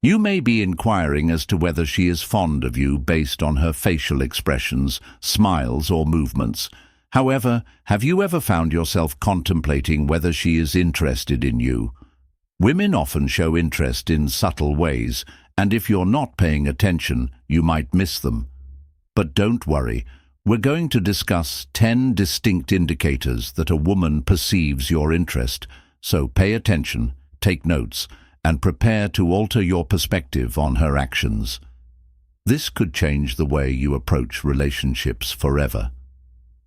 You may be inquiring as to whether she is fond of you based on her facial expressions, smiles, or movements. However, have you ever found yourself contemplating whether she is interested in you? Women often show interest in subtle ways, and if you're not paying attention, you might miss them. But don't worry, we're going to discuss 10 distinct indicators that a woman perceives your interest, so pay attention, take notes, and prepare to alter your perspective on her actions. This could change the way you approach relationships forever.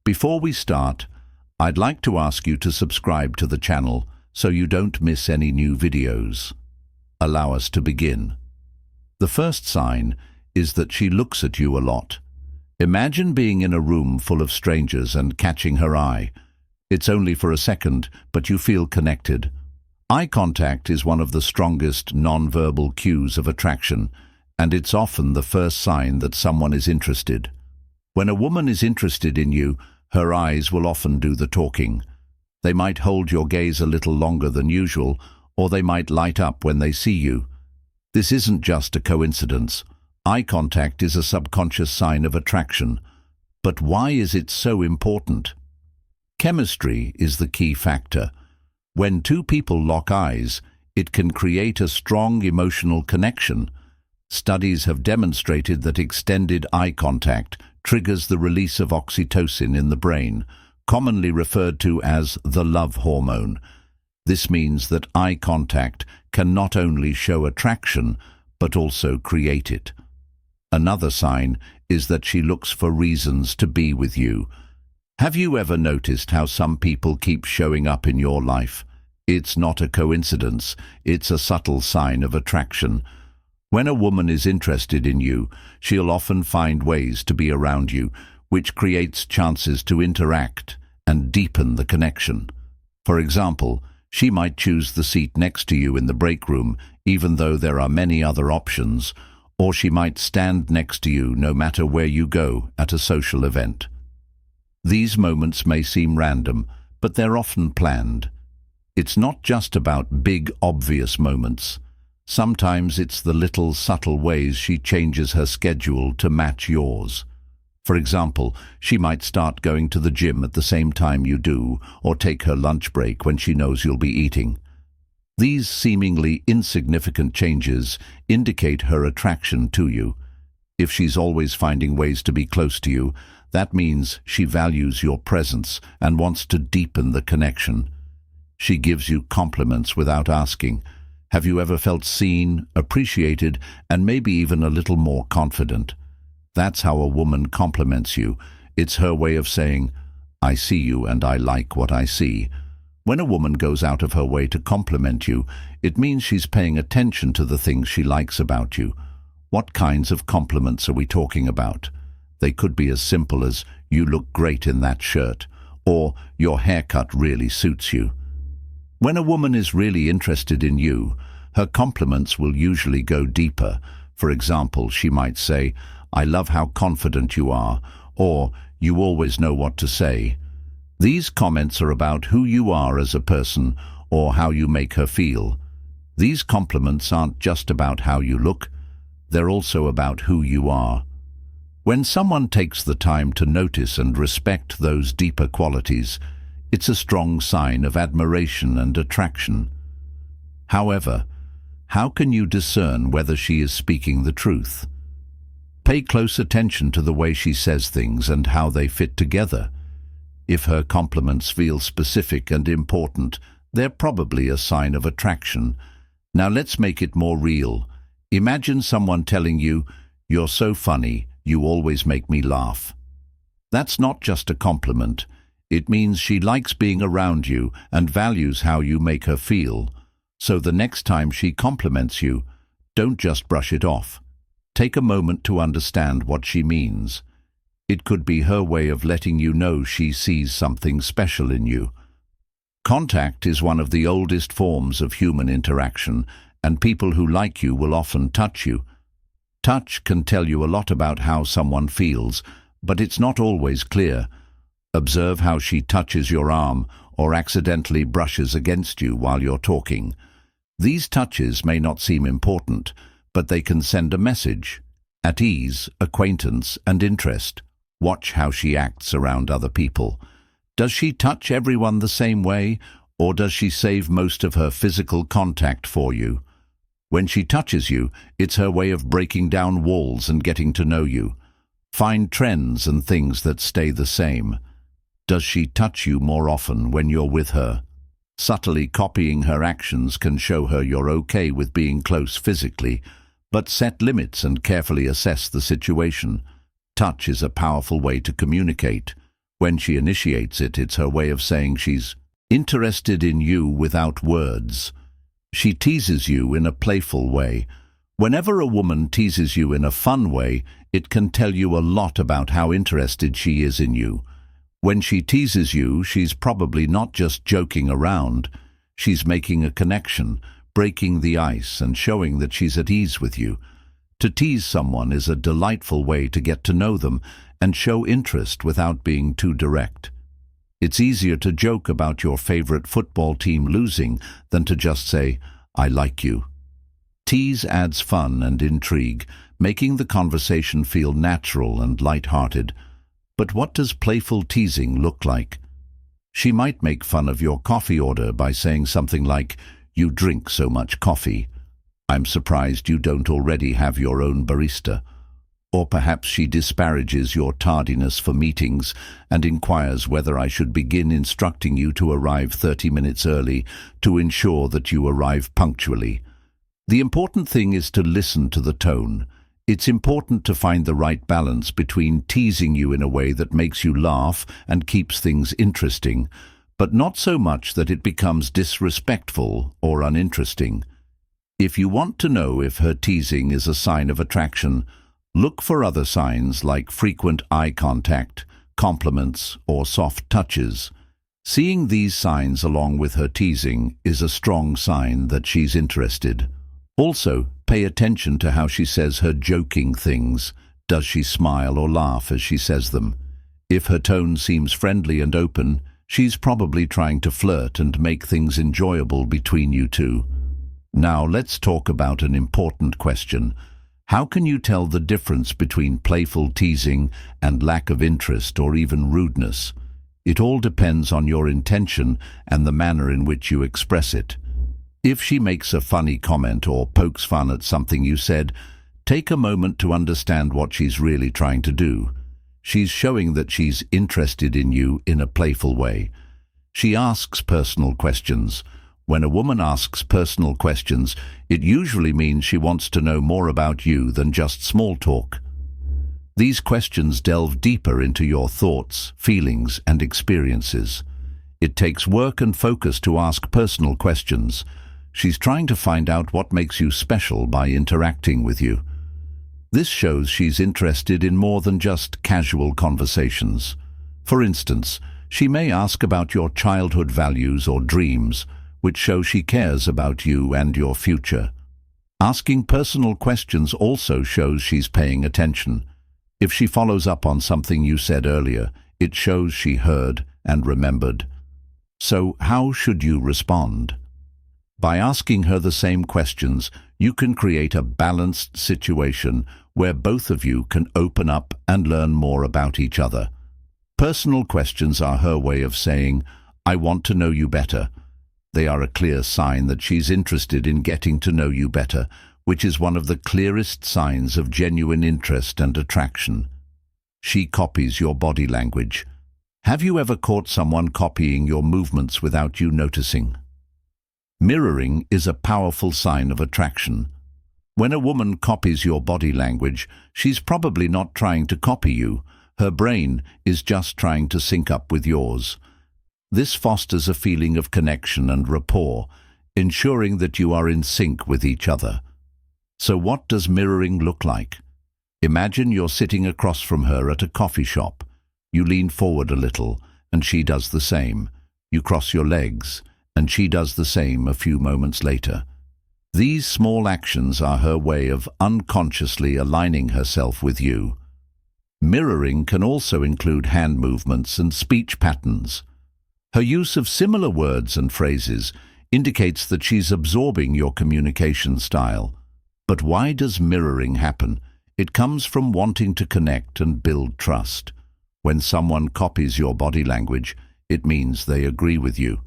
Before we start, I'd like to ask you to subscribe to the channel so you don't miss any new videos. Allow us to begin. The first sign is that she looks at you a lot. Imagine being in a room full of strangers and catching her eye. It's only for a second, but you feel connected. Eye contact is one of the strongest non-verbal cues of attraction, and it's often the first sign that someone is interested. When a woman is interested in you, her eyes will often do the talking. They might hold your gaze a little longer than usual, or they might light up when they see you. This isn't just a coincidence. Eye contact is a subconscious sign of attraction. But why is it so important? Chemistry is the key factor. When two people lock eyes, it can create a strong emotional connection. Studies have demonstrated that extended eye contact triggers the release of oxytocin in the brain, commonly referred to as the love hormone. This means that eye contact can not only show attraction, but also create it. Another sign is that she looks for reasons to be with you. Have you ever noticed how some people keep showing up in your life? It's not a coincidence, it's a subtle sign of attraction. When a woman is interested in you, she'll often find ways to be around you, which creates chances to interact and deepen the connection. For example, she might choose the seat next to you in the break room, even though there are many other options, or she might stand next to you no matter where you go at a social event. These moments may seem random, but they're often planned. It's not just about big, obvious moments. Sometimes it's the little, subtle ways she changes her schedule to match yours. For example, she might start going to the gym at the same time you do, or take her lunch break when she knows you'll be eating. These seemingly insignificant changes indicate her attraction to you. If she's always finding ways to be close to you, that means she values your presence and wants to deepen the connection. She gives you compliments without asking. Have you ever felt seen, appreciated, and maybe even a little more confident? That's how a woman compliments you. It's her way of saying, "I see you and I like what I see." When a woman goes out of her way to compliment you, it means she's paying attention to the things she likes about you. What kinds of compliments are we talking about? They could be as simple as, "You look great in that shirt," or "Your haircut really suits you." When a woman is really interested in you, her compliments will usually go deeper. For example, she might say, "I love how confident you are," or "You always know what to say." These comments are about who you are as a person or how you make her feel. These compliments aren't just about how you look, they're also about who you are. When someone takes the time to notice and respect those deeper qualities, it's a strong sign of admiration and attraction. However, how can you discern whether she is speaking the truth? Pay close attention to the way she says things and how they fit together. If her compliments feel specific and important, they're probably a sign of attraction. Now let's make it more real. Imagine someone telling you, "You're so funny, you always make me laugh." That's not just a compliment. It means she likes being around you and values how you make her feel. So the next time she compliments you, don't just brush it off. Take a moment to understand what she means. It could be her way of letting you know she sees something special in you. Contact is one of the oldest forms of human interaction, and people who like you will often touch you. Touch can tell you a lot about how someone feels, but it's not always clear. Observe how she touches your arm or accidentally brushes against you while you're talking. These touches may not seem important, but they can send a message. At ease, acquaintance, and interest. Watch how she acts around other people. Does she touch everyone the same way, or does she save most of her physical contact for you? When she touches you, it's her way of breaking down walls and getting to know you. Find trends and things that stay the same. Does she touch you more often when you're with her? Subtly copying her actions can show her you're okay with being close physically, but set limits and carefully assess the situation. Touch is a powerful way to communicate. When she initiates it, it's her way of saying she's interested in you without words. She teases you in a playful way. Whenever a woman teases you in a fun way, it can tell you a lot about how interested she is in you. When she teases you, she's probably not just joking around. She's making a connection, breaking the ice and showing that she's at ease with you. To tease someone is a delightful way to get to know them and show interest without being too direct. It's easier to joke about your favorite football team losing than to just say, "I like you." Tease adds fun and intrigue, making the conversation feel natural and light-hearted. But what does playful teasing look like? She might make fun of your coffee order by saying something like, "You drink so much coffee. I'm surprised you don't already have your own barista." Or perhaps she disparages your tardiness for meetings and inquires whether I should begin instructing you to arrive 30 minutes early to ensure that you arrive punctually. The important thing is to listen to the tone. It's important to find the right balance between teasing you in a way that makes you laugh and keeps things interesting, but not so much that it becomes disrespectful or uninteresting. If you want to know if her teasing is a sign of attraction, look for other signs like frequent eye contact, compliments, or soft touches. Seeing these signs along with her teasing is a strong sign that she's interested. Also, pay attention to how she says her joking things. Does she smile or laugh as she says them? If her tone seems friendly and open, she's probably trying to flirt and make things enjoyable between you two. Now let's talk about an important question. How can you tell the difference between playful teasing and lack of interest or even rudeness? It all depends on your intention and the manner in which you express it. If she makes a funny comment or pokes fun at something you said, take a moment to understand what she's really trying to do. She's showing that she's interested in you in a playful way. She asks personal questions. When a woman asks personal questions, it usually means she wants to know more about you than just small talk. These questions delve deeper into your thoughts, feelings, and experiences. It takes work and focus to ask personal questions. She's trying to find out what makes you special by interacting with you. This shows she's interested in more than just casual conversations. For instance, she may ask about your childhood values or dreams, which show she cares about you and your future. Asking personal questions also shows she's paying attention. If she follows up on something you said earlier, it shows she heard and remembered. So how should you respond? By asking her the same questions, you can create a balanced situation where both of you can open up and learn more about each other. Personal questions are her way of saying, "I want to know you better." They are a clear sign that she's interested in getting to know you better, which is one of the clearest signs of genuine interest and attraction. She copies your body language. Have you ever caught someone copying your movements without you noticing? Mirroring is a powerful sign of attraction. When a woman copies your body language, she's probably not trying to copy you. Her brain is just trying to sync up with yours. This fosters a feeling of connection and rapport, ensuring that you are in sync with each other. So what does mirroring look like? Imagine you're sitting across from her at a coffee shop. You lean forward a little, and she does the same. You cross your legs, and she does the same a few moments later. These small actions are her way of unconsciously aligning herself with you. Mirroring can also include hand movements and speech patterns. Her use of similar words and phrases indicates that she's absorbing your communication style. But why does mirroring happen? It comes from wanting to connect and build trust. When someone copies your body language, it means they agree with you.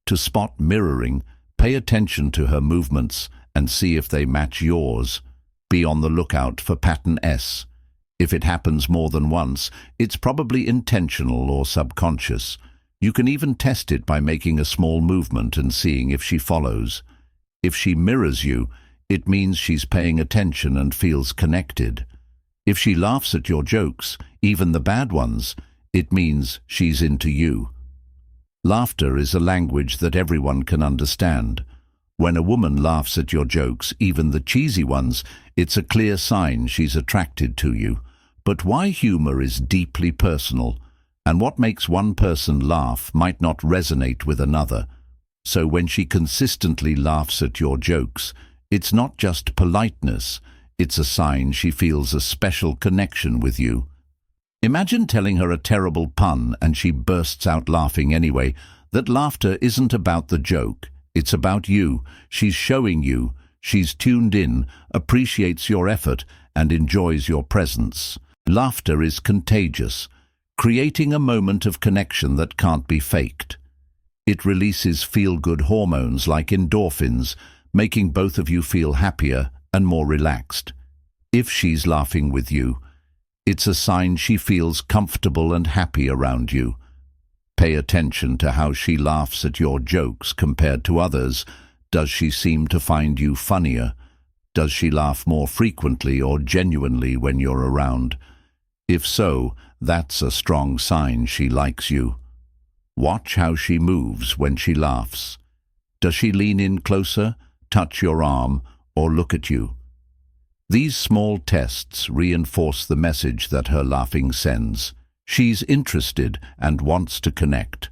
To spot mirroring, pay attention to her movements and see if they match yours. Be on the lookout for pattern S. If it happens more than once, it's probably intentional or subconscious. You can even test it by making a small movement and seeing if she follows. If she mirrors you, it means she's paying attention and feels connected. If she laughs at your jokes, even the bad ones, it means she's into you. Laughter is a language that everyone can understand. When a woman laughs at your jokes, even the cheesy ones, it's a clear sign she's attracted to you. But why humor is deeply personal, and what makes one person laugh might not resonate with another. So when she consistently laughs at your jokes, it's not just politeness, it's a sign she feels a special connection with you. Imagine telling her a terrible pun and she bursts out laughing anyway. That laughter isn't about the joke, it's about you. She's showing you, she's tuned in, appreciates your effort, and enjoys your presence. Laughter is contagious, creating a moment of connection that can't be faked. It releases feel-good hormones like endorphins, making both of you feel happier and more relaxed. If she's laughing with you, it's a sign she feels comfortable and happy around you. Pay attention to how she laughs at your jokes compared to others. Does she seem to find you funnier? Does she laugh more frequently or genuinely when you're around? If so, that's a strong sign she likes you. Watch how she moves when she laughs. Does she lean in closer, touch your arm, or look at you? These small tests reinforce the message that her laughing sends. She's interested and wants to connect.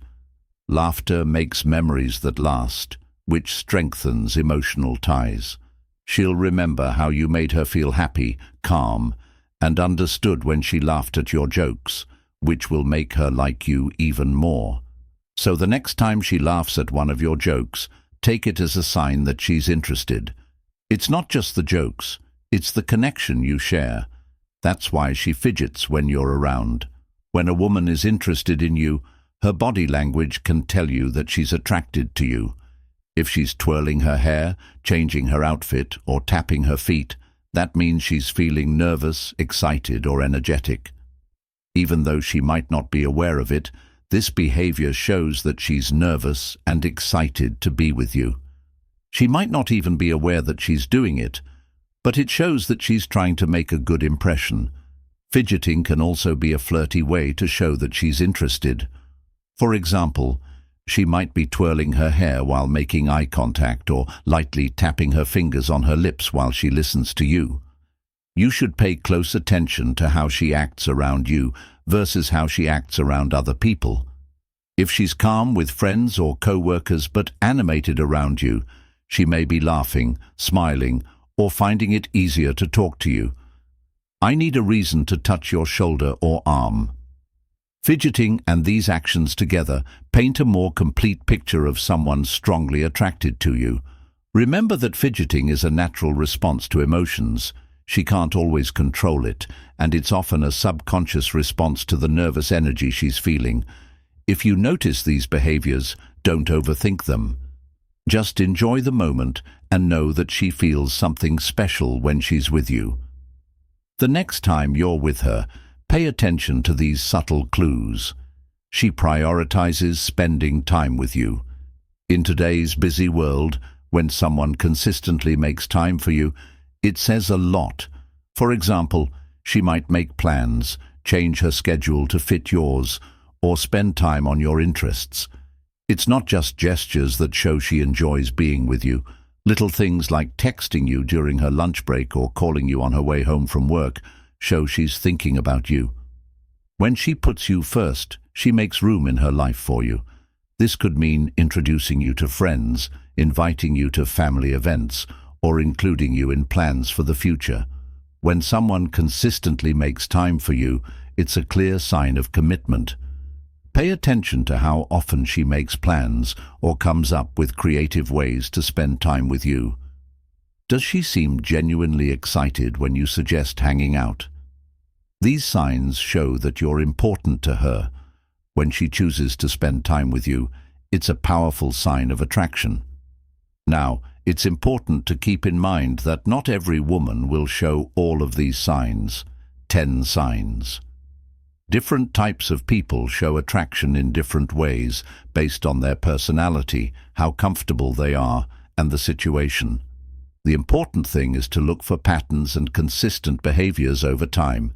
Laughter makes memories that last, which strengthens emotional ties. She'll remember how you made her feel happy, calm, and understood when she laughed at your jokes, which will make her like you even more. So the next time she laughs at one of your jokes, take it as a sign that she's interested. It's not just the jokes, it's the connection you share. That's why she fidgets when you're around. When a woman is interested in you, her body language can tell you that she's attracted to you. If she's twirling her hair, changing her outfit, or tapping her feet, that means she's feeling nervous, excited, or energetic. Even though she might not be aware of it, this behavior shows that she's nervous and excited to be with you. She might not even be aware that she's doing it, but it shows that she's trying to make a good impression. Fidgeting can also be a flirty way to show that she's interested. For example, she might be twirling her hair while making eye contact or lightly tapping her fingers on her lips while she listens to you. You should pay close attention to how she acts around you versus how she acts around other people. If she's calm with friends or co-workers but animated around you, she may be laughing, smiling, or finding it easier to talk to you. I need a reason to touch your shoulder or arm. Fidgeting and these actions together paint a more complete picture of someone strongly attracted to you. Remember that fidgeting is a natural response to emotions. She can't always control it, and it's often a subconscious response to the nervous energy she's feeling. If you notice these behaviors, don't overthink them. Just enjoy the moment and know that she feels something special when she's with you. The next time you're with her, pay attention to these subtle clues. She prioritizes spending time with you. In today's busy world, when someone consistently makes time for you, it says a lot. For example, she might make plans, change her schedule to fit yours, or spend time on your interests. It's not just gestures that show she enjoys being with you. Little things like texting you during her lunch break or calling you on her way home from work show she's thinking about you. When she puts you first, she makes room in her life for you. This could mean introducing you to friends, inviting you to family events, or including you in plans for the future. When someone consistently makes time for you, it's a clear sign of commitment. Pay attention to how often she makes plans or comes up with creative ways to spend time with you. Does she seem genuinely excited when you suggest hanging out? These signs show that you're important to her. When she chooses to spend time with you, it's a powerful sign of attraction. Now, it's important to keep in mind that not every woman will show all of these signs. 10 signs. Different types of people show attraction in different ways based on their personality, how comfortable they are, and the situation. The important thing is to look for patterns and consistent behaviors over time.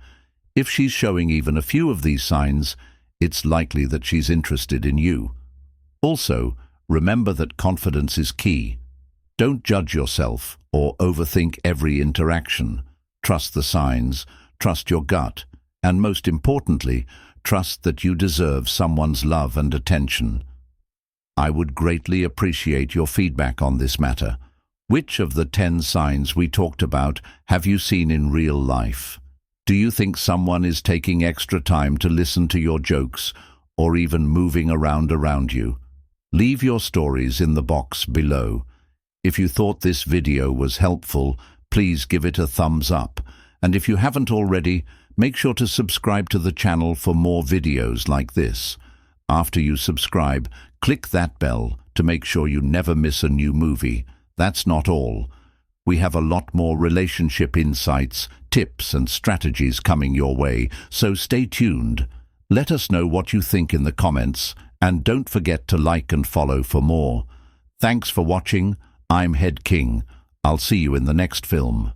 If she's showing even a few of these signs, it's likely that she's interested in you. Also, remember that confidence is key. Don't judge yourself or overthink every interaction. Trust the signs, trust your gut, and most importantly, trust that you deserve someone's love and attention. I would greatly appreciate your feedback on this matter. Which of the 10 signs we talked about have you seen in real life? Do you think someone is taking extra time to listen to your jokes or even moving around you? Leave your stories in the box below. If you thought this video was helpful, please give it a thumbs up. And if you haven't already, make sure to subscribe to the channel for more videos like this. After you subscribe, click that bell to make sure you never miss a new movie. That's not all. We have a lot more relationship insights, tips and strategies coming your way, so stay tuned. Let us know what you think in the comments, and don't forget to like and follow for more. Thanks for watching. I'm Head King. I'll see you in the next film.